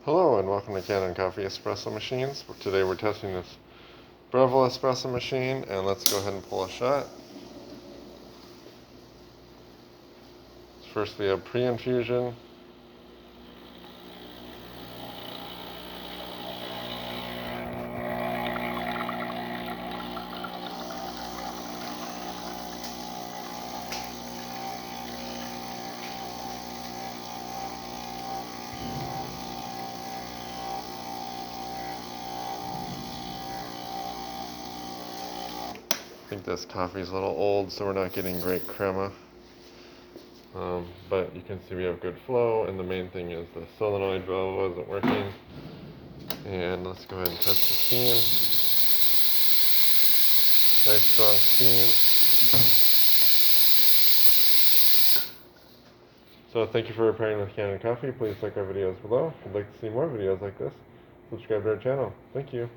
Hello and welcome to Kanen Coffee Espresso Machines. Today we're testing this Breville espresso machine, and let's go ahead and pull a shot. First we have pre-infusion. I think this coffee is a little old, so we're not getting great crema. But you can see we have good flow, and the main thing is the solenoid valve wasn't working. And let's go ahead and test the steam. Nice strong steam. So thank you for pairing with Kanen Coffee. Please like our videos below. If you'd like to see more videos like this, subscribe to our channel. Thank you.